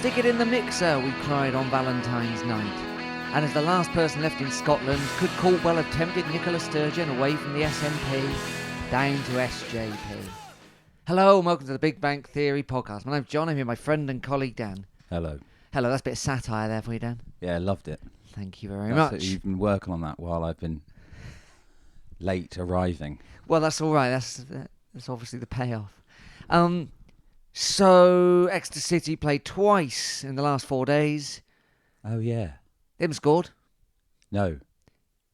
Stick it in the mixer, we cried on Valentine's night. And as the last person left in Scotland, could Caldwell have tempted Nicola Sturgeon away from the SNP down to SJP? Hello and welcome to the Big Bang Theory podcast. My name's John, I'm here with my friend and colleague Dan. Hello. Hello, that's a bit of satire there for you, Dan. Yeah, I loved it. Thank you very much. You've been working on that while I've been late arriving. Well, that's all right. That's obviously the payoff. So Exeter City played twice in the last 4 days. Oh, yeah. They haven't scored. No.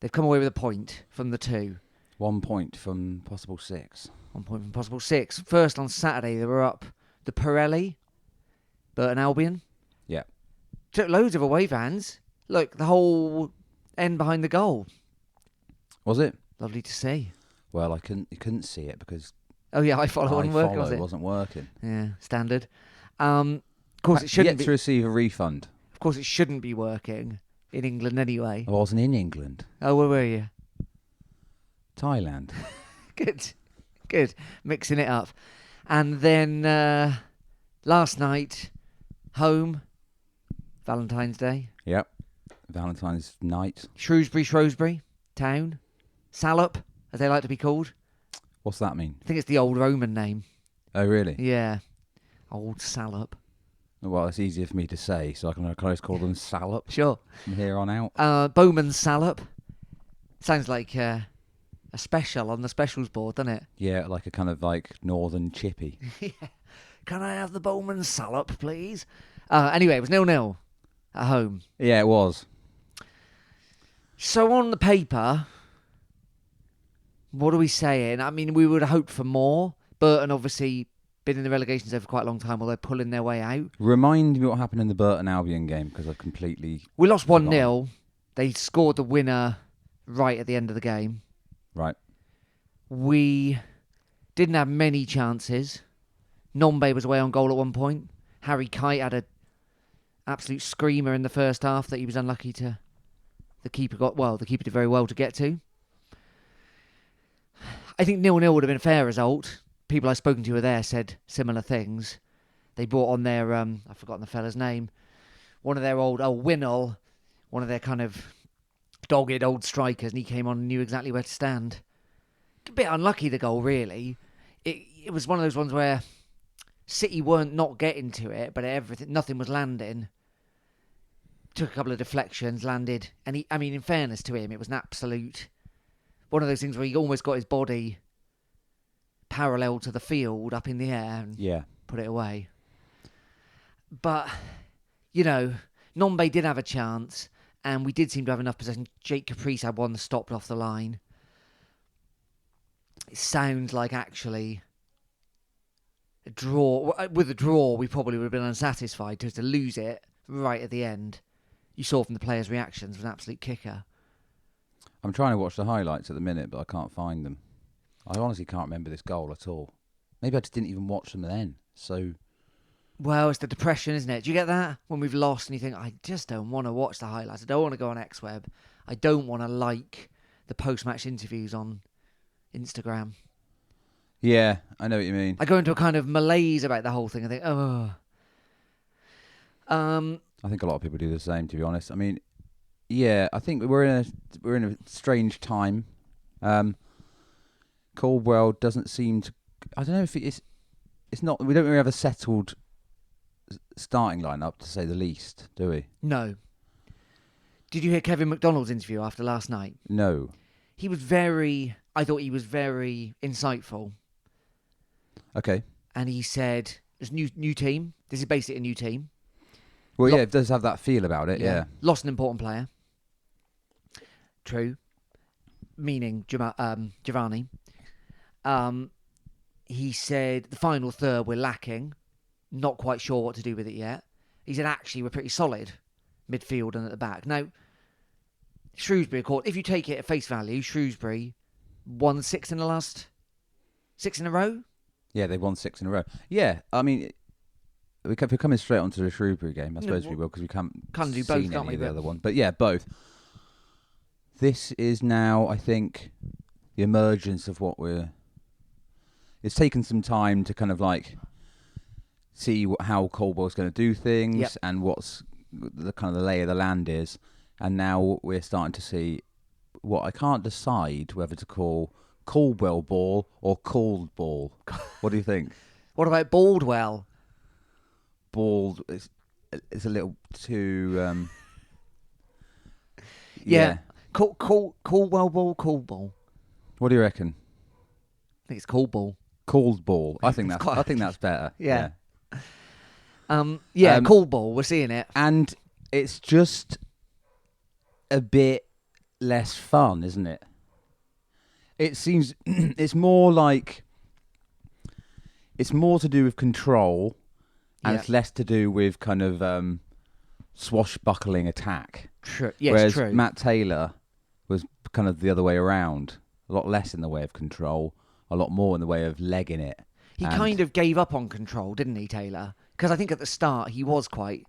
They've come away with a point from the two. 1 point from possible 6. 1 point from possible 6. First on Saturday, they were up the Pirelli, Burton Albion. Yeah. Took loads of away fans. Look, the whole end behind the goal. Was it? Lovely to see. Well, you couldn't see it because Oh yeah, I follow wasn't working, was it? wasn't working. Yeah, standard. Of course, it shouldn't Yet to receive a refund. Of course, it shouldn't be working in England anyway. I wasn't in England. Oh, where were you? Thailand. Good. Mixing it up. And then last night, home, Valentine's Day. Yep. Valentine's night. Shrewsbury town. Salop, as they like to be called. What's that mean? I think it's the old Roman name. Oh, really? Yeah. Old Salop. Well, it's easier for me to say, so I can always call them Salop Sure. from here on out. Bowman's Salop. Sounds like a special on the specials board, doesn't it? Yeah, like a kind of like northern chippy. Yeah. Can I have the Bowman's Salop, please? Anyway, it was 0-0 at home. Yeah, it was. So on the paper, what are we saying? I mean, we would have hoped for more. Burton obviously been in the relegation zone for quite a long time, while they're pulling their way out. Remind me what happened in the Burton Albion game, because I completely... We lost 1-0. They scored the winner right at the end of the game. Right. We didn't have many chances. Nombe was away on goal at one point. Harry Kite had an absolute screamer in the first half that he was unlucky to... The keeper did very well to get to. I think 0-0 would have been a fair result. People I've spoken to who were there said similar things. They brought on their, I've forgotten the fella's name, one of their old Winnell, one of their kind of dogged old strikers, and he came on and knew exactly where to stand. A bit unlucky, the goal, really. It was one of those ones where City weren't not getting to it, but nothing was landing. Took a couple of deflections, landed, and in fairness to him, it was an absolute... One of those things where he almost got his body parallel to the field up in the air and put it away. But, Nombe did have a chance, and we did seem to have enough possession. Jake Caprice had one that stopped off the line. It sounds like actually a draw. With a draw, we probably would have been unsatisfied. To lose it right at the end, you saw from the players' reactions, was an absolute kicker. I'm trying to watch the highlights at the minute, but I can't find them. I honestly can't remember this goal at all. Maybe I just didn't even watch them then. So, well, it's the depression, isn't it? Do you get that? When we've lost and you think, I just don't want to watch the highlights. I don't want to go on XWeb. I don't want to like the post-match interviews on Instagram. Yeah, I know what you mean. I go into a kind of malaise about the whole thing. I think, I think a lot of people do the same, to be honest. I mean, yeah, I think we're in a strange time. Caldwell doesn't seem to... I don't know if it's not... We don't really have a settled starting lineup, to say the least, do we? No. Did you hear Kevin McDonald's interview after last night? No. I thought he was very insightful. Okay. And he said, "It's new team. This is basically a new team." Well, yeah, it does have that feel about it, yeah. Lost an important player. True. Meaning Giovanni. He said, the final third we're lacking. Not quite sure what to do with it yet. He said, actually, we're pretty solid. Midfield and at the back. Now, Shrewsbury, of course, if you take it at face value, Shrewsbury won 6 in a row? Yeah, they won 6 in a row. Yeah, I mean... We're coming straight onto the Shrewsbury game. I suppose we will, because we can't do both, seen can't any we? of the other one. But yeah, both. This is now, I think, the emergence of what we're... It's taken some time to kind of like see how Coldwell's going to do things Yep. and what's the kind of the lay of the land is. And now we're starting to see what I can't decide whether to call Caldwell ball or cold ball. What do you think? What about Baldwell? Bald it's a little too Yeah. Caldwell ball, cold ball. What do you reckon? I think it's cold ball. Cold ball. I think quite- that's better. Yeah. Um, cold ball. We're seeing it. And it's just a bit less fun, isn't it? It seems it's more to do with control, and Yeah. it's less to do with kind of swashbuckling attack. True. Yes, Whereas true. Matt Taylor was kind of the other way around. A lot less in the way of control, a lot more in the way of legging it. He And- kind of gave up on control, didn't he, Taylor? Because I think at the start he was quite.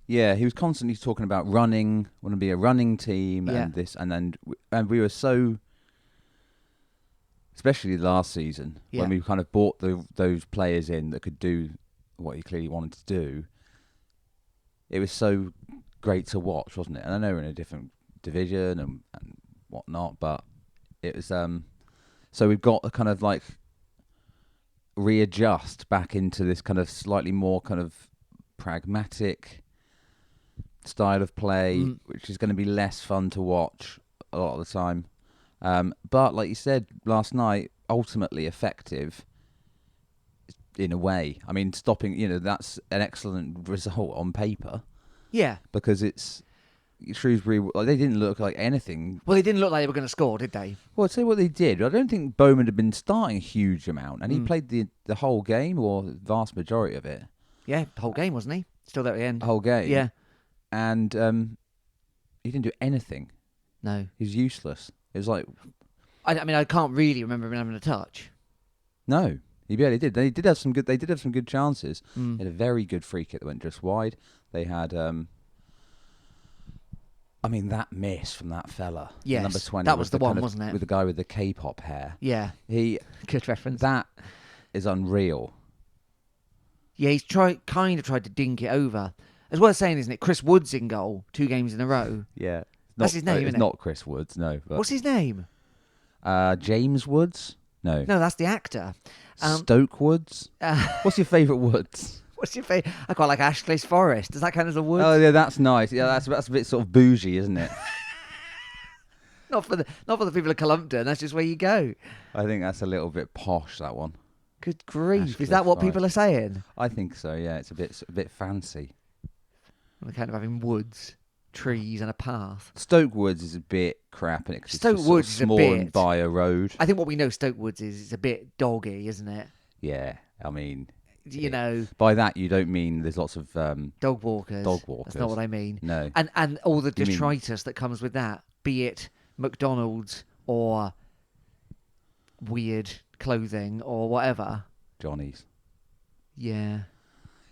Yeah, he was constantly talking about running, want to be a running team, Yeah. and this, and we were so, especially last season Yeah. when we kind of bought those players in that could do what he clearly wanted to do. It was so great to watch, wasn't it? And I know we're in a different division and whatnot, but it was so we've got to kind of like readjust back into this kind of slightly more kind of pragmatic style of play, which is going to be less fun to watch a lot of the time. But like you said last night, ultimately effective in a way. I mean, stopping, that's an excellent result on paper Yeah. because it's Shrewsbury. They didn't look like anything. Well, they didn't look like they were going to score, did they? Well, I'd say what they did. I don't think Bowman had been starting a huge amount, and he played the whole game or the vast majority of it. Yeah, the whole game, wasn't he? Still there at the end. The whole game. Yeah. And he didn't do anything. No. He's useless. It was like, I mean, I can't really remember him having a touch. no, he barely did. They did have some good chances. Mm. They had a very good free kick that went just wide. They had, that miss from that fella, Yes, number 20. that was the one, kind of- wasn't it? With the guy with the K-pop hair. Yeah. Good reference. That is unreal. Yeah, he's kind of tried to dink it over. As well as saying, isn't it? Chris Wood's in goal 2 games in a row. Yeah. That's his name, It's isn't it? not Chris Woods, no. But, What's his name? James Woods? No. No, that's the actor. Stoke Woods? What's your favourite Woods? What's your favourite? I quite like Ashclyst Forest. Does that count as a wood? Oh, yeah, that's nice. Yeah, that's a bit sort of bougie, isn't it? Not for the people of Columpton. That's just where you go. I think that's a little bit posh, that one. Good grief! Ashclyst Is that what Forest. people are saying? I think so, yeah. It's a bit fancy. On account of having woods, trees, and a path. Stoke Woods is a bit crap, and it's Stoke just Woods is sort a of small and bit- by a road. I think what we know Stoke Woods is it's a bit doggy, isn't it? Yeah, I mean, You know, by that you don't mean there's lots of dog walkers. dog walkers. That's not what I mean. No. And all the You mean- detritus that comes with that, be it McDonald's or weird clothing or whatever. Johnny's. Yeah.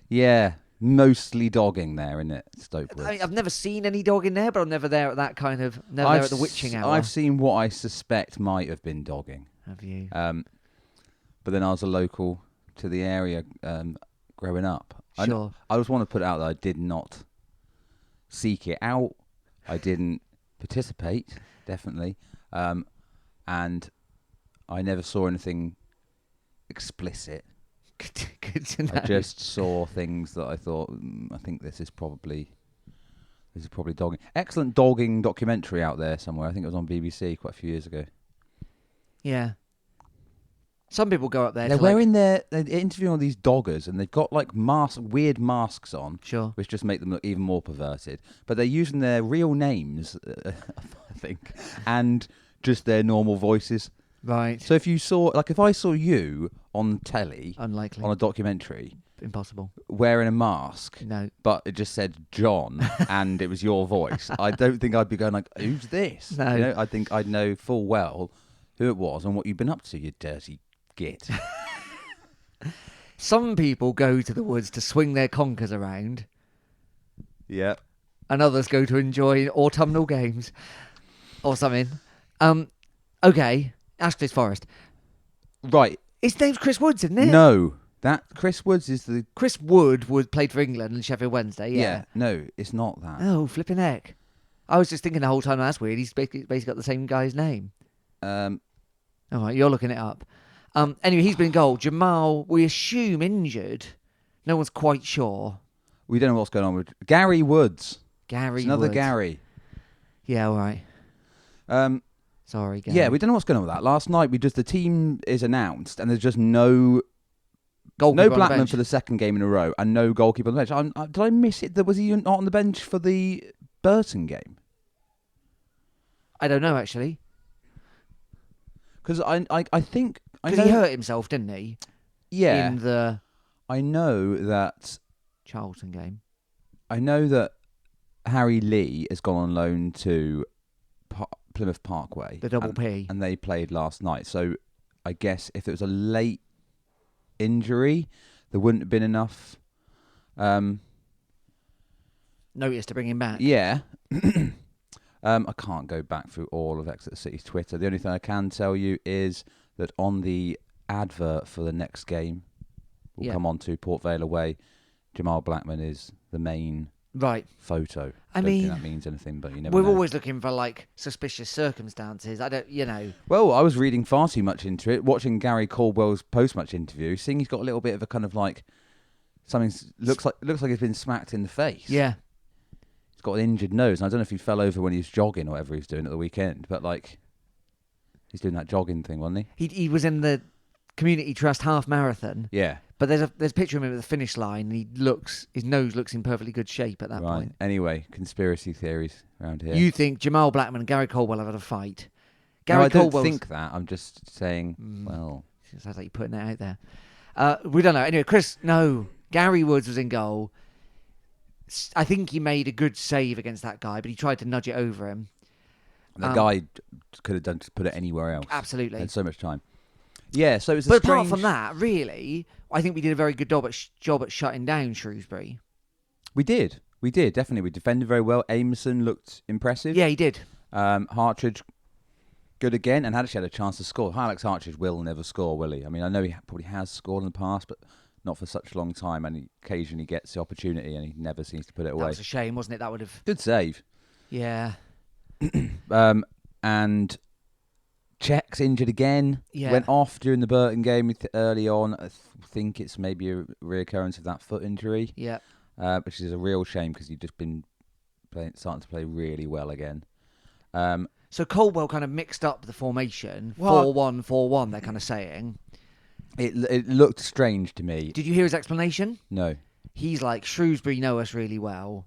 Yeah, mostly dogging there, isn't it? Stoke Woods. I mean, I've never seen any dog in there, but I'm never there at that kind of never there at the witching hour. I've seen what I suspect might have been dogging. Have you? But then I was a local to the area growing up. Sure. I just want to put it out that I did not seek it out. I didn't participate, definitely. And I never saw anything explicit. Good to know. I just saw things that I thought, I think this is probably dogging. Excellent dogging documentary out there somewhere. I think it was on BBC quite a few years ago. Yeah. Some people go up there. They're to like, wearing they're interviewing all these doggers, and they've got like weird masks on, Sure. which just make them look even more perverted. But they're using their real names, I think, and just their normal voices. Right. So if I saw you on telly, Unlikely. on a documentary, Impossible. wearing a mask, No. but it just said John, and it was your voice, I don't think I'd be going like, who's this? No. I think I'd know full well who it was and what you've been up to, you dirty git. Some people go to the woods to swing their conkers around, Yeah. and others go to enjoy autumnal games or something. Okay. Ashclyst Forest. Right. His name's Chris Woods, isn't it? No. That Chris Woods is the... Chris Wood played for England and Sheffield Wednesday, yeah. No, it's not that. Oh, flipping heck. I was just thinking the whole time, that's weird. He's basically got the same guy's name. All right, you're looking it up. Anyway, he's been in goal. Jamal, we assume injured. No one's quite sure. We don't know what's going on with... Gary Woods. Gary Another Woods. Gary. Yeah, all right. Sorry, Gary. Yeah, we don't know what's going on with that. Last night, the team is announced, and there's just no Blackman for the second game in a row, and no goalkeeper on the bench. Did I miss it? Was he not on the bench for the Burton game? I don't know, actually. Because I think... Because he hurt himself, didn't he? Yeah. In the... I know that... Charlton game. I know that Harry Lee has gone on loan to Plymouth Parkway. The Double P. And they played last night. So I guess if it was a late injury, there wouldn't have been enough... notice to bring him back. Yeah. I can't go back through all of Exeter City's Twitter. The only thing I can tell you is that on the advert for the next game, we'll come on to Port Vale away, Jamal Blackman is the main photo. I don't think that means anything, but you never know. We're always looking for, like, suspicious circumstances. I don't, you know. Well, I was reading far too much into it, watching Gary Caldwell's post-match interview, seeing he's got a little bit of a kind of like, something looks like he's been smacked in the face. Yeah. He's got an injured nose, and I don't know if he fell over when he was jogging or whatever he was doing at the weekend, but like, he's doing that jogging thing, wasn't he? He was in the Community Trust half marathon. Yeah. But there's a picture of him at the finish line, and his nose looks in perfectly good shape at that point. Anyway, conspiracy theories around here. You think Jamal Blackman and Gary Caldwell have had a fight? I don't think that. I'm just saying, well... It sounds like you're putting that out there. We don't know. Anyway, Gary Woods was in goal. I think he made a good save against that guy, but he tried to nudge it over him. The guy could have done to put it anywhere else. Absolutely. Had so much time. Yeah, so it's But apart from that, really, I think we did a very good job at shutting down Shrewsbury. We did, definitely. We defended very well. Amerson looked impressive. Yeah, he did. Hartridge, good again, and actually had a chance to score. Alex Hartridge will never score, will he? I mean, I know he probably has scored in the past, but not for such a long time, and he occasionally gets the opportunity, and he never seems to put it away. That was a shame, wasn't it? That would have... Good save. Yeah. And... Czech's injured again. Yeah. Went off during the Burton game early on. I think it's maybe a reoccurrence of that foot injury. Yeah. Which is a real shame because he'd just been starting to play really well again. So Caldwell kind of mixed up the formation. 4-1-4-1, they're kind of saying. It looked strange to me. Did you hear his explanation? No. He's like, Shrewsbury know us really well.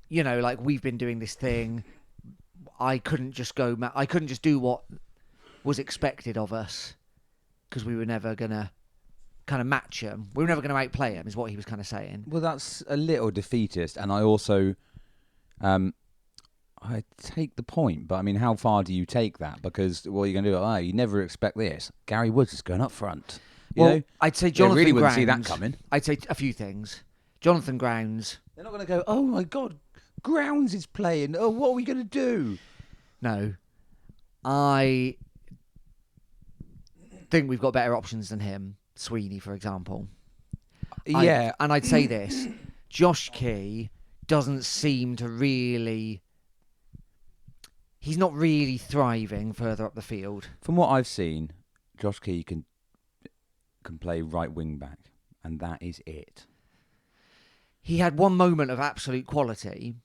You know, like, we've been doing this thing. I couldn't just do what was expected of us because we were never going to kind of match him. We were never going to outplay him, is what he was kind of saying. Well, that's a little defeatist, and I also, I take the point, but I mean, how far do you take that? Because what are you going to do? Oh, you never expect this. Gary Woods is going up front. You know? I'd say Jonathan really Grounds. Wouldn't see that coming. I'd say a few things. Jonathan Grounds. They're not going to go, oh my God, Grounds is playing. Oh, what are we going to do? No. I think we've got better options than him. Sweeney, for example. Yeah. And I'd say this. Josh Key doesn't seem to really... He's not really thriving further up the field. From what I've seen, Josh Key can play right wing back, and that is it. He had one moment of absolute quality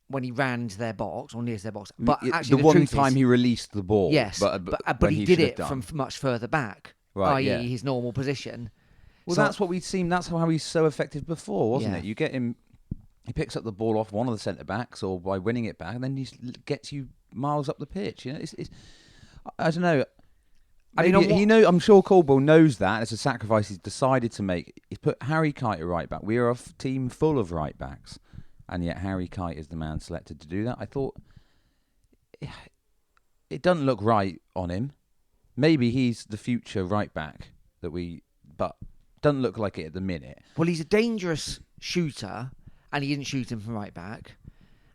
when he ran to their box, or near their box. But actually, the one time he released the ball. Yes, but he did it from much further back, i.e. his normal position. Well, that's what we'd seen. That's how he's so effective before, wasn't it? You get him, he picks up the ball off one of the centre backs, or by winning it back, and then he gets you miles up the pitch. You know, it's I don't know. I'm sure Caldwell knows that. It's a sacrifice he's decided to make. He's put Harry Kite at right back. We are a team full of right backs, and yet Harry Kite is the man selected to do that. I thought it doesn't look right on him. Maybe he's the future right back but doesn't look like it at the minute. Well, he's a dangerous shooter, and he didn't shoot him from right back.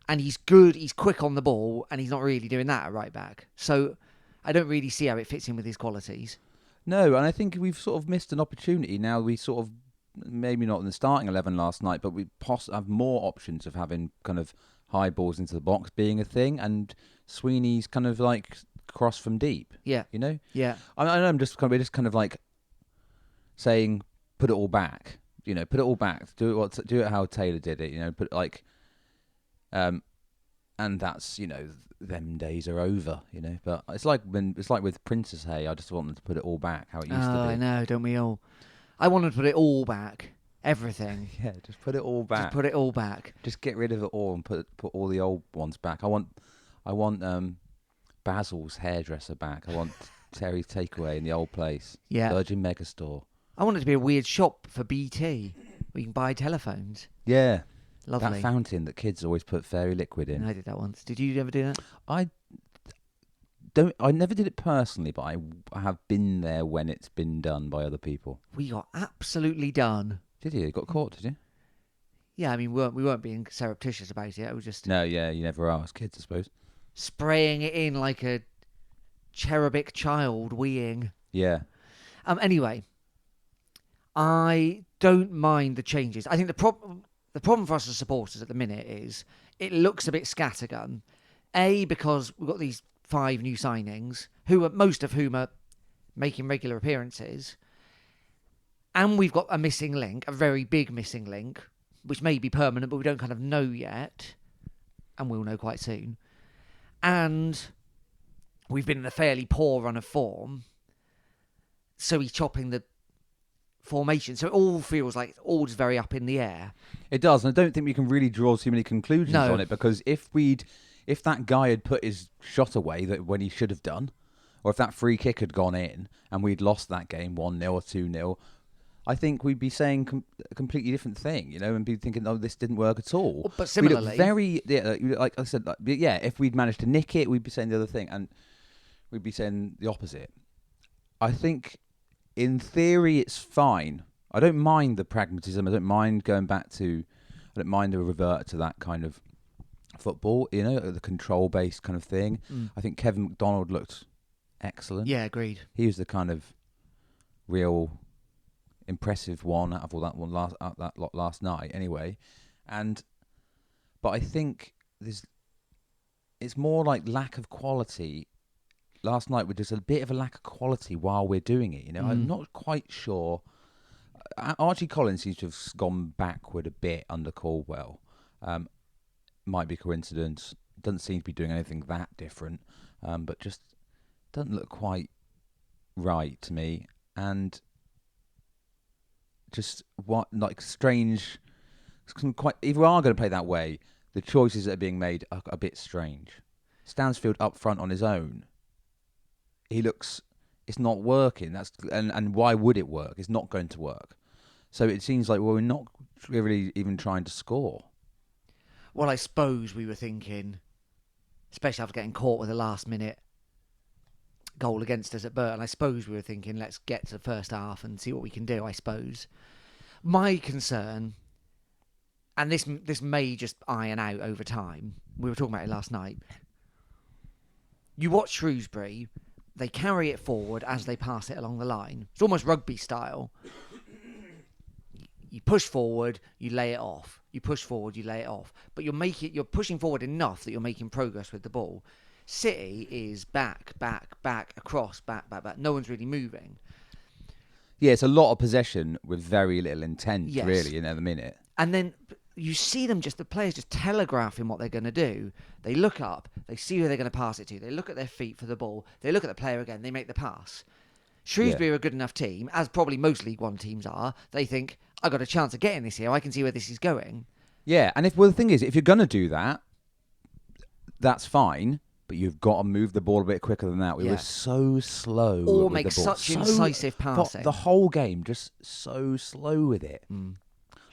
And he's good, he's quick on the ball, and he's not really doing that at right back. So I don't really see how it fits in with his qualities. No, and I think we've sort of missed an opportunity. Now we sort of, maybe not in the starting 11 last night, but we have more options of having kind of high balls into the box being a thing, and Sweeney's kind of like cross from deep. Yeah. You know? Yeah. I know we're just kind of like saying, put it all back. You know, put it all back. Do it how Taylor did it. You know, put like, and that's, you know, them days are over. You know, but it's like with Princess Hay. I just want them to put it all back how it used to be. I know, don't we all? I wanted to put it all back. Everything. Yeah, just put it all back. Just put it all back. Just get rid of it all and put all the old ones back. I want Basil's hairdresser back. I want Terry's Takeaway in the old place. Yeah. Virgin Megastore. I want it to be a weird shop for BT where you can buy telephones. Yeah. Lovely. That fountain that kids always put fairy liquid in. I did that once. Did you ever do that? I never did it personally, but I have been there when it's been done by other people. We got absolutely done. Did you? You got caught, did you? Yeah, I mean, we weren't being surreptitious about it. It was just No, yeah, you never are as kids, I suppose. spraying it in like a cherubic child weeing. Yeah. Anyway, I don't mind the changes. I think the problem for us as supporters at the minute is it looks a bit scattergun. Because we've got these 5 new signings, most of whom are making regular appearances, and we've got a missing link, a very big missing link, which may be permanent, but we don't kind of know yet, and we'll know quite soon. And we've been in a fairly poor run of form, so he's chopping the formation. So it all feels like all just very up in the air. It does, and I don't think we can really draw too many conclusions on it, because if that guy had put his shot away when he should have done, or if that free kick had gone in and we'd lost that game 1-0 or 2-0, I think we'd be saying a completely different thing, you know, and be thinking, oh, this didn't work at all. But similarly, like I said, if we'd managed to nick it, we'd be saying the other thing, and we'd be saying the opposite. I think, in theory, it's fine. I don't mind the pragmatism. I don't mind the revert to that kind of football, you know, the control-based kind of thing. I think Kevin McDonald looked excellent. Yeah, agreed. He was the kind of real impressive one out of all that lot last night, anyway. But I think it's more like lack of quality. Last night was just a bit of a lack of quality while we're doing it. You know, I'm not quite sure. Archie Collins seems to have gone backward a bit under Caldwell. Might be coincidence. Doesn't seem to be doing anything that different, but just doesn't look quite right to me. And just strange. If we are going to play that way, the choices that are being made are a bit strange. Stansfield up front on his own. It's not working. And why would it work? It's not going to work. So it seems like we're not really even trying to score. Well, I suppose we were thinking, especially after getting caught with a last-minute goal against us at Burton, I suppose we were thinking, let's get to the first half and see what we can do, I suppose. My concern, and this may just iron out over time, we were talking about it last night. You watch Shrewsbury, they carry it forward as they pass it along the line. It's almost rugby style. You push forward, you lay it off. You push forward, you lay it off. But you're pushing forward enough that you're making progress with the ball. City is back, across, back. No one's really moving. Yeah, it's a lot of possession with very little intent, yes. really, in the minute. And then you see the players just telegraphing what they're going to do. They look up, they see who they're going to pass it to. They look at their feet for the ball. They look at the player again, they make the pass. Shrewsbury are a good enough team, as probably most League One teams are. They think, I got a chance of getting this here. I can see where this is going. Yeah, and the thing is, if you're going to do that, that's fine. But you've got to move the ball a bit quicker than that. We were so slow. Or make such incisive passing. The whole game, just so slow with it.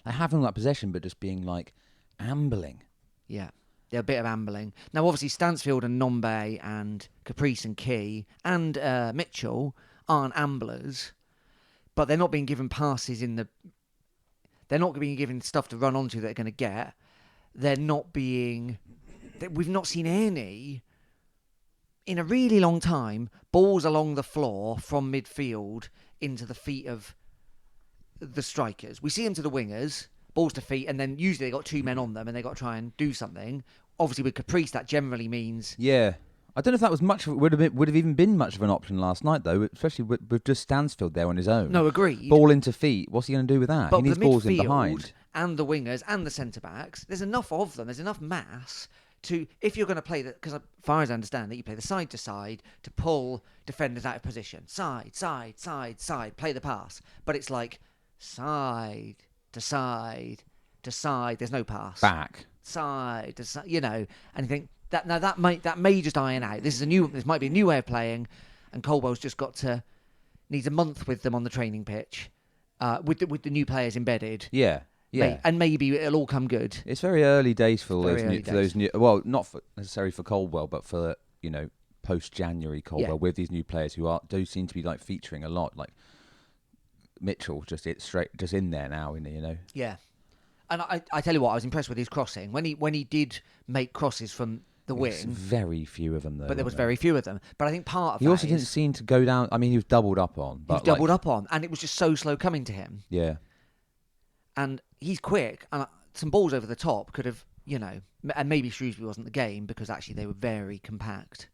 Like having that possession, but just being like ambling. Yeah, a bit of ambling. Now, obviously, Stansfield and Nombe and Caprice and Key and Mitchell aren't amblers, but they're not being given passes they're not being given stuff to run onto that they're going to get. We've not seen any in a really long time, balls along the floor from midfield into the feet of the strikers. We see them to the wingers, balls to feet, and then usually they got 2 men on them and they got to try and do something. Obviously, with Caprice, that generally means Yeah. I don't know if that was much. Would have even been much of an option last night, though, especially with just Stansfield there on his own. no, agreed. Ball into feet. What's he going to do with that? But He needs the balls in midfield behind. and the wingers and the centre backs, there's enough of them. There's enough mass to, if you're going to play that, because as far as I understand that, you play the side to side to pull defenders out of position. Side, side, side, side. Play the pass, but it's like side to side to side. There's no pass. Back. Side to side. And you think that may just iron out. This might be a new way of playing, and Colwell's just needs a month with them on the training pitch, with the new players embedded. Yeah. Yeah. And maybe it'll all come good. It's very early days for those new. Well, not necessarily for Coldwell, but for post-January Coldwell with these new players who do seem to be like featuring a lot. Like Mitchell, just in there now, Yeah, and I tell you what, I was impressed with his crossing when he did make crosses from the wing. Very few of them though. But there was very few of them. But I think part of he also didn't seem to go down. I mean, he was doubled up on. He was doubled up on, and it was just so slow coming to him. Yeah. And he's quick, and some balls over the top could have, and maybe Shrewsbury wasn't the game because actually they were very compact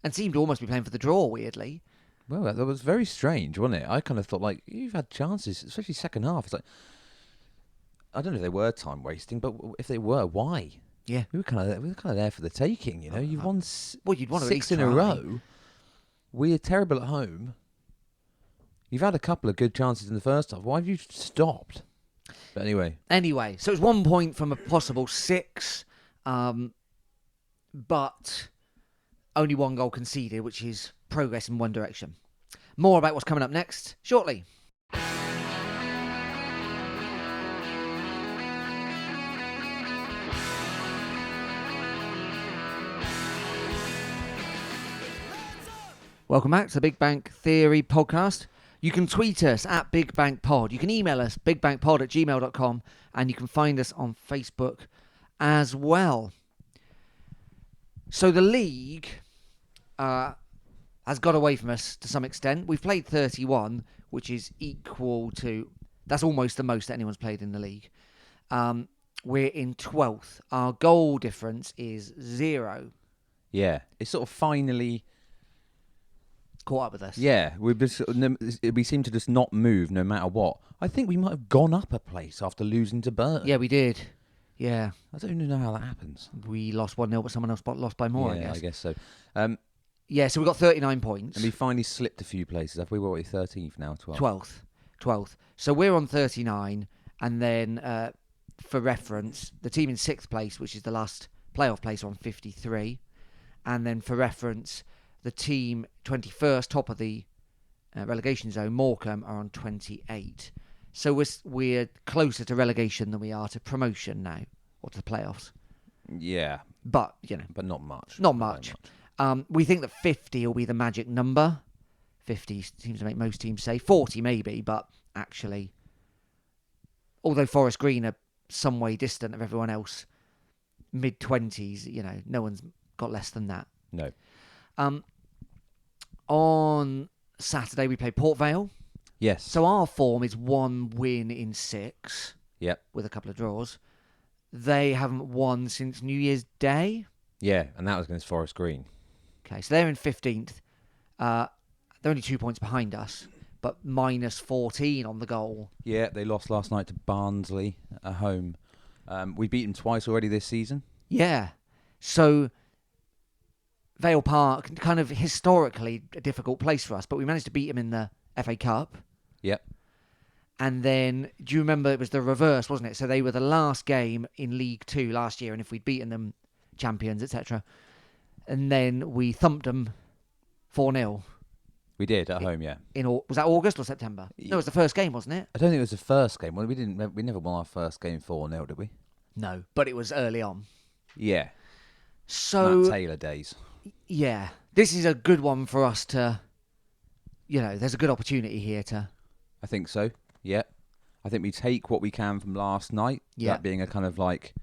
and seemed to almost be playing for the draw, weirdly. Well, that was very strange, wasn't it? I kind of thought, like, you've had chances, especially second half. It's like, I don't know if they were time wasting, but if they were, why? Yeah. We were kind of there for the taking, You've won you'd want to 6 in a row. We're terrible at home. You've had a couple of good chances in the first half. Why have you stopped? But anyway, so it's 1 point from a possible 6, but only 1 goal conceded, which is progress in one direction. More about what's coming up next shortly. Welcome back to the Big Bank Theory podcast. You can tweet us at Big Bank Pod. You can email us, bigbankpod@gmail.com, and you can find us on Facebook as well. So the league has got away from us to some extent. We've played 31, which is equal to... That's almost the most that anyone's played in the league. We're in 12th. Our goal difference is 0. Yeah, it's sort of finally... caught up with us. Yeah, we seem to just not move no matter what. I think we might have gone up a place after losing to Burn. Yeah, we did. Yeah. I don't even know how that happens. We lost 1-0, but someone else lost by more, yeah, I guess. So. Yeah, so we got 39 points. And we finally slipped a few places. Have we? What are we, 13th now? 12th. So we're on 39, and then for reference, the team in 6th place, which is the last playoff place, are on 53. And then for reference, the team 21st, top of the relegation zone, Morecambe, are on 28. So we're closer to relegation than we are to promotion now, or to the playoffs. Yeah. But, But not much. Not much. We think that 50 will be the magic number. 50 seems to make most teams say. 40 maybe, but actually, although Forest Green are some way distant of everyone else, mid-20s, no one's got less than that. No. On Saturday, we played Port Vale. Yes. So our form is 1 win in 6. Yep. With a couple of draws. They haven't won since New Year's Day. Yeah, and that was against Forest Green. Okay, so they're in 15th. They're only 2 points behind us, but minus 14 on the goal. Yeah, they lost last night to Barnsley at home. We beat them twice already this season. Yeah. So Vale Park, kind of historically a difficult place for us, but we managed to beat them in the FA Cup. Yep. And then, do you remember, it was the reverse, wasn't it? So they were the last game in League 2 last year, and if we'd beaten them, champions, etc. And then we thumped them 4-0. We did at home, yeah. Was that August or September? No, it was the first game, wasn't it? I don't think it was the first game. Well, we never won our first game 4-0, did we? No, but it was early on. Yeah. So Matt Taylor days. Yeah, this is a good one for us to, there's a good opportunity here to... I think so, yeah. I think we take what we can from last night, that being a kind of like,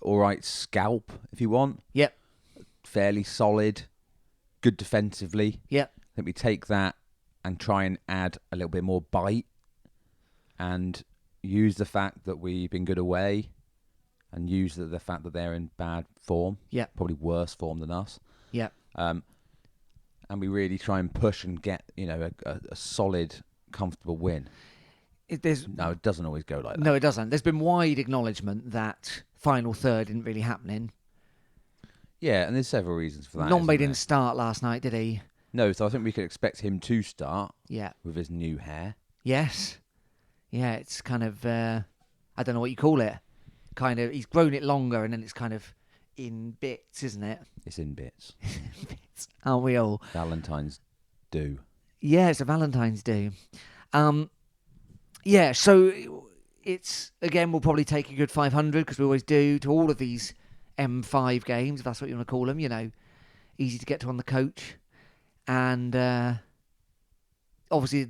all right scalp, if you want. Yep. Fairly solid, good defensively. Yep. I think we take that and try and add a little bit more bite and use the fact that we've been good away and use the fact that they're in bad form. Yeah. Probably worse form than us. Yeah. And we really try and push and get, a solid, comfortable win. No, it doesn't always go like that. No, it doesn't. There's been wide acknowledgement that final third didn't really happen. Yeah, and there's several reasons for that. Nombe didn't start last night, did he? No, so I think we could expect him to start. Yeah. With his new hair. Yes. Yeah, it's kind of, I don't know what you call it. Kind of, he's grown it longer and then it's kind of in bits, isn't it? It's in bits. Bits. Aren't we all? Valentine's do. Yeah, it's a Valentine's do. Yeah, so it's, again, we'll probably take a good 500 because we always do to all of these M5 games, if that's what you want to call them, easy to get to on the coach. And obviously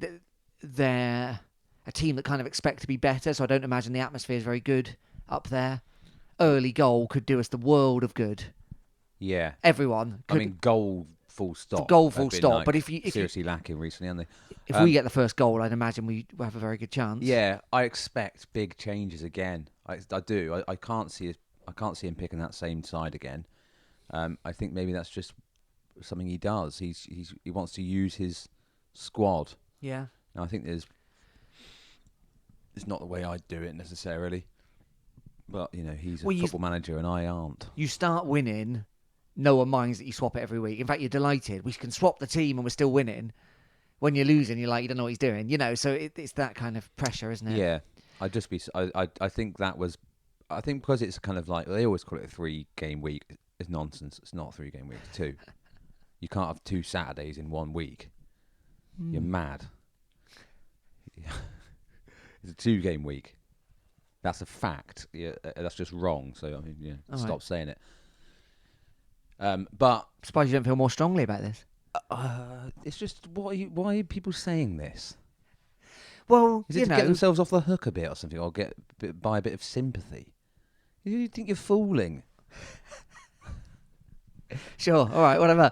they're a team that kind of expect to be better, so I don't imagine the atmosphere is very good up there. Early goal could do us the world of good. Yeah. Everyone. Goal full stop. Goal full stop. But if seriously lacking recently, haven't they? If we get the first goal, I'd imagine we have a very good chance. Yeah, I expect big changes again. I do. I can't see him picking that same side again. I think maybe that's just something he does. He wants to use his squad. Yeah. And I think it's not the way I'd do it necessarily. But, he's a football manager and I aren't. You start winning, no one minds that you swap it every week. In fact, you're delighted. We can swap the team and we're still winning. When you're losing, you're like, you don't know what he's doing. So it's that kind of pressure, isn't it? Yeah. I think that was... I think because it's kind of like... They always call it a 3-game week. It's nonsense. It's not a 3-game week. It's 2. You can't have 2 Saturdays in 1 week. You're mad. It's a 2-game week. That's a fact. Yeah, that's just wrong. So stop saying it. But I'm surprised you don't feel more strongly about this. It's just why are people saying this? Well, is it to get themselves off the hook a bit or something, or buy a bit of sympathy? You think you're fooling? Sure. All right. Whatever.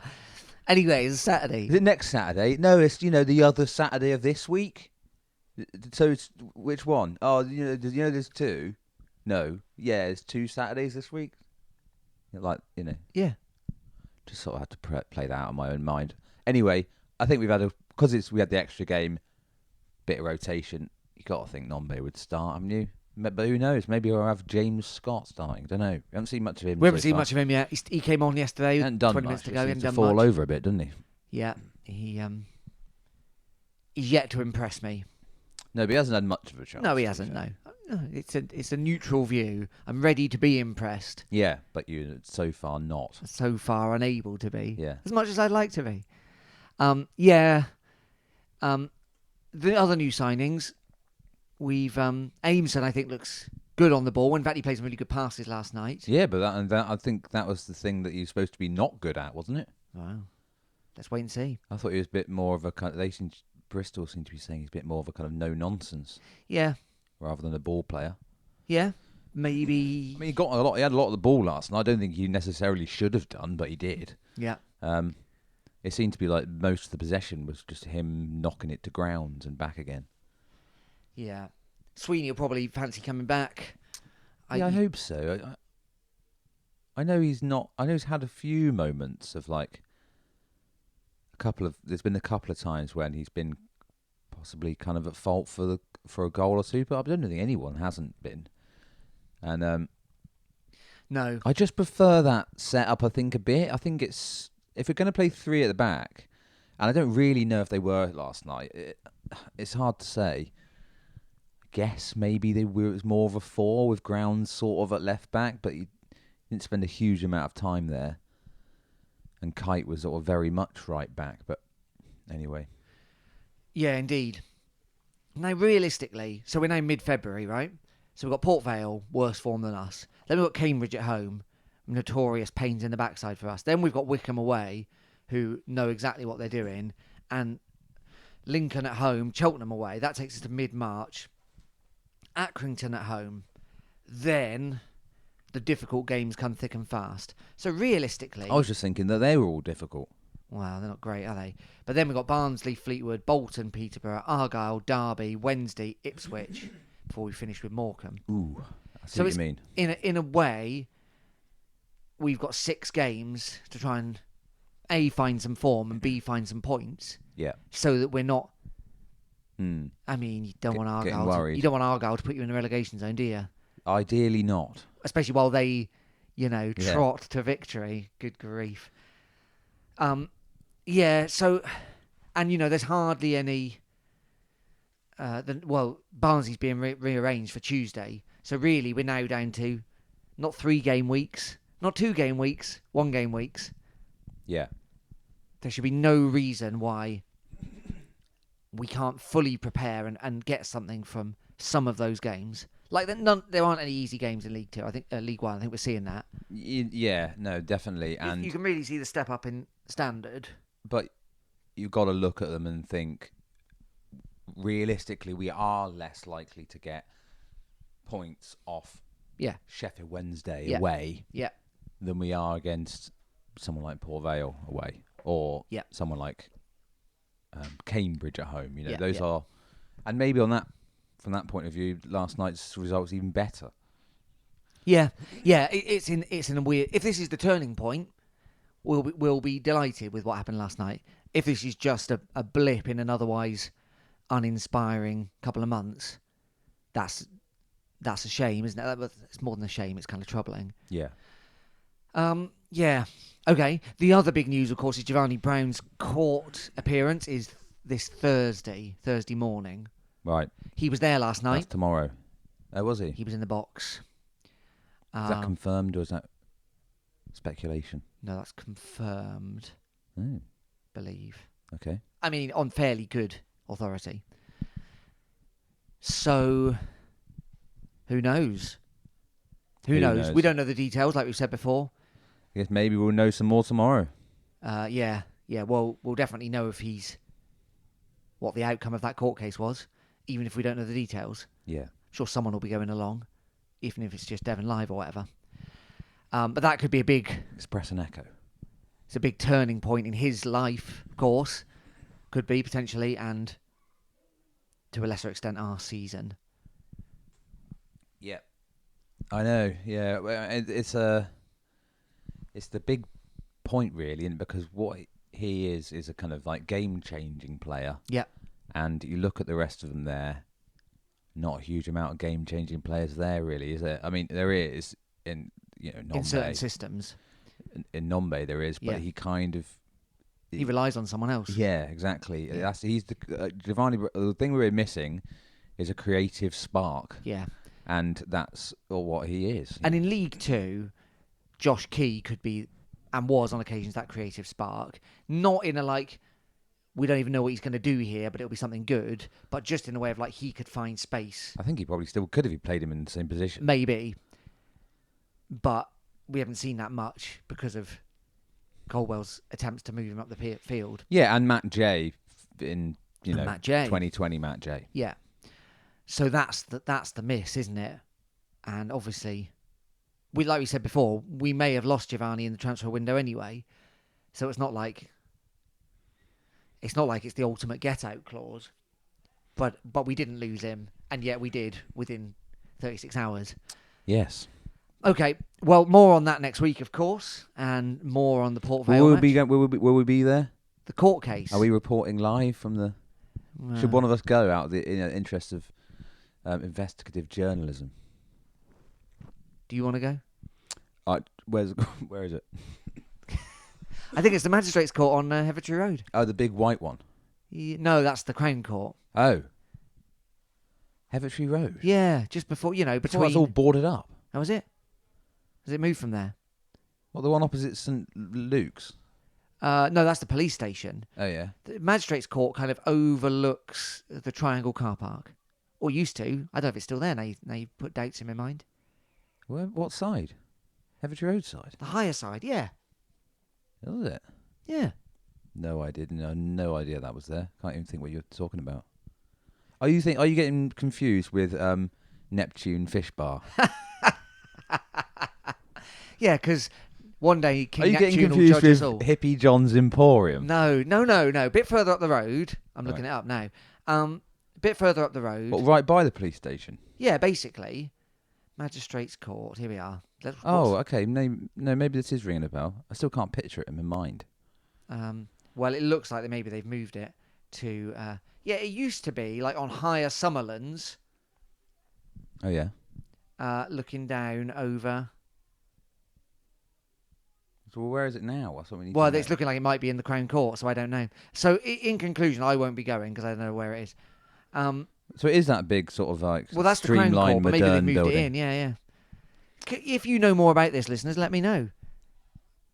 Anyway, it's Saturday. Is it next Saturday? No, it's the other Saturday of this week. So it's which one? Oh, there's 2. No, yeah, there's 2 Saturdays this week. Yeah. Just sort of had to play that out in my own mind. Anyway, I think we had the extra game, bit of rotation. You got to think Nombe would start, haven't you? But who knows? Maybe we'll have James Scott starting. Don't know. We haven't seen much of him. We haven't seen much of him yet. He came on yesterday. He hadn't done 20 much. minutes to go. He seemed to fall over a bit, didn't he? Yeah. He's yet to impress me. No, but he hasn't had much of a chance. No, he hasn't. No, it's a neutral view. I'm ready to be impressed. Yeah, but you so far not. So far unable to be. Yeah. As much as I'd like to be. Yeah. The other new signings, we've Aimson, I think, looks good on the ball. In fact, he played some really good passes last night. Yeah, but I think that was the thing that he was supposed to be not good at, wasn't it? Wow. Let's wait and see. I thought he was a bit more of a kind of... Bristol seemed to be saying he's a bit more of a kind of no-nonsense. Yeah. Rather than a ball player. Yeah. Maybe... I mean, he had a lot of the ball last night. I don't think he necessarily should have done, but he did. Yeah. It seemed to be like most of the possession was just him knocking it to ground and back again. Yeah. Sweeney will probably fancy coming back. Yeah, I hope so. I know he's not... I know he's had a few moments of like... There's been a couple of times when he's been possibly kind of at fault for a goal or two, but I don't think anyone hasn't been. And no, I just prefer that setup. I think a bit. I think it's if we're going to play 3 at the back, and I don't really know if they were last night. It's hard to say. I guess maybe it was more of a 4 with Grounds sort of at left back, but he didn't spend a huge amount of time there. And Kite was sort of very much right back, but anyway. Yeah, indeed. Now, realistically, so we're now mid-February, right? So we've got Port Vale, worse form than us. Then we've got Cambridge at home, notorious pains in the backside for us. Then we've got Wickham away, who know exactly what they're doing. And Lincoln at home, Cheltenham away. That takes us to mid-March. Accrington at home. Then the difficult games come thick and fast. So realistically, I was just thinking that they were all difficult. well, they're not great, are they? But then we've got Barnsley, Fleetwood, Bolton, Peterborough, Argyle, Derby, Wednesday, Ipswich, before we finish with Morecambe. Ooh, I see So what you mean. In a way, we've got 6 games to try and A, find some form, and B, find some points. Yeah. So that we're not. Hmm. I mean, you don't want Getting Argyle. worried. You don't want Argyle to put you in the relegation zone, do you? Ideally not. Especially while they, Yeah. trot to victory. Good grief. Yeah. So, and there's hardly any. Barnsley's being rearranged for Tuesday. So really, we're now down to not 3 game weeks, not 2 game weeks, 1 game weeks. Yeah. There should be no reason why we can't fully prepare and get something from some of those games. Like there aren't any easy games in League 2. I think League 1. I think we're seeing that. Yeah. No, definitely. And You can really see the step up in standard. but you've got to look at them and think. Realistically, we are less likely to get points off Yeah. Sheffield Wednesday Yeah. away Yeah. than we are against someone like Port Vale away or Yeah. someone like Cambridge at home. Those yeah. are, and maybe from that point of view, last night's results even better. Yeah. Yeah. It's in a weird. If this is the turning point, we'll be delighted with what happened last night. If this is just a blip in an otherwise uninspiring couple of months, that's a shame, isn't it? It's more than a shame. It's kind of troubling. Yeah. Yeah. Okay. The other big news, of course, is Giovanni Brown's court appearance is this Thursday morning. Right. He was there last night. That's tomorrow. Oh, was he? He was in the box. Is that confirmed or is that speculation? No, that's confirmed. Oh. Believe. Okay. I mean, on fairly good authority. So, who knows? Who knows? We don't know the details, like we've said before. I guess maybe we'll know some more tomorrow. Yeah. Well, we'll definitely know what the outcome of that court case was, even if we don't know the details. Yeah. I'm sure someone will be going along, even if it's just Devon Live or whatever. But that could be a big... Express and Echo. It's a big turning point in his life, of course. Could be, potentially, and to a lesser extent, our season. Yeah. I know, yeah. Well, it's the big point, really, and because what he is a kind of like game-changing player. Yeah. And you look at the rest of them there, not a huge amount of game-changing players there, really, is there? I mean, there is in Nombe. In certain systems. In Nombe there is, but Yeah. he kind of... He relies on someone else. Yeah, exactly. Yeah. He's the Giovanni. The thing we're missing is a creative spark. Yeah. And that's what he is. And in League 2, Josh Key could be, and was on occasions, that creative spark. Not in a we don't even know what he's going to do here, but it'll be something good. But just in a way of he could find space. I think he probably still could if he played him in the same position. Maybe. But we haven't seen that much because of Colwell's attempts to move him up the field. Yeah, and Matt J in Matt J. 2020 Matt J. Yeah. So that's the miss, isn't it? And obviously, like we said before, we may have lost Giovanni in the transfer window anyway. So it's not like it's the ultimate get out clause. But we didn't lose him, and yet we did within 36 hours. Yes. Okay, well, more on that next week, of course, and more on the Port Vale match. Will we be there? The court case. Are we reporting live from the... Should one of us go out of the interest of investigative journalism? Do you want to go? Where is it? I think it's the Magistrates Court on Hevertree Road. Oh, the big white one. No, that's the Crown Court. Oh. Hevertree Road? Yeah, just before, between... It's all boarded up. How was it? Has it moved from there? Well, the one opposite St Luke's? No, that's the police station. Oh, yeah. The Magistrates Court kind of overlooks the Triangle car park. Or used to. I don't know if it's still there now you put dates in my mind. What side? Hevertree Road side? The higher side, yeah. Was it? Yeah. No, I didn't. No idea that was there. Can't even think what you're talking about. Are you getting confused with Neptune Fish Bar? Yeah, because one day Are you King getting Neptune will confused judge us with all. Hippie John's Emporium? No. A bit further up the road. I'm looking Right. it up now. A bit further up the road. What, right by the police station? Yeah, basically. Magistrates Court. Here we are. Oh, okay. No, maybe this is ringing a bell. I still can't picture it in my mind. Well, it looks like maybe they've moved it to. Yeah, it used to be like on higher Summerlands. Oh, yeah. Looking down over. So where is it now? That's what we need Well, to know. it's looking like it might be in the Crown Court, so I don't know. So, in conclusion, I won't be going because I don't know where it is. So it is that big sort of like Well, that's the Crown Court, streamlined, but maybe they've modern moved building. it in. Yeah. If you know more about this, listeners, let me know.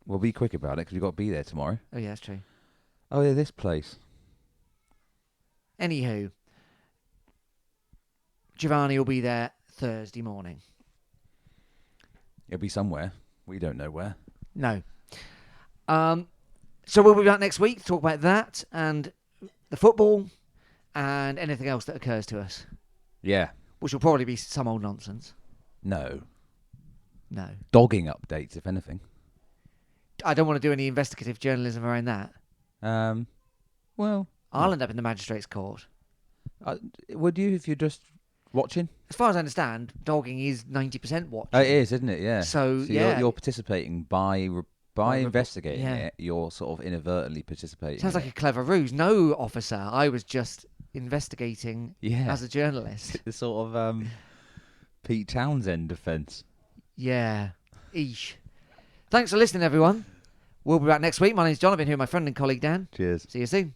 We'll be quick about it because we've got to be there tomorrow. Oh, yeah, that's true. Oh, yeah, this place. Anywho, Giovanni will be there Thursday morning. It'll be somewhere. We don't know where. No. So we'll be back next week to talk about that and the football and anything else that occurs to us. Yeah. Which will probably be some old nonsense. No. No. Dogging updates, if anything. I don't want to do any investigative journalism around that. Well, I'll end up in the magistrate's court. would you if you're just watching? As far as I understand, dogging is 90% watching. It is, isn't it? Yeah. So yeah, you're participating by investigating yeah. it. You're sort of inadvertently participating. Sounds like a clever ruse. No, officer. I was just investigating as a journalist. The sort of Pete Townsend defence. Yeah. Eesh. Thanks for listening, everyone. We'll be back next week. My name's John. I've been here with my friend and colleague Dan. Cheers. See you soon.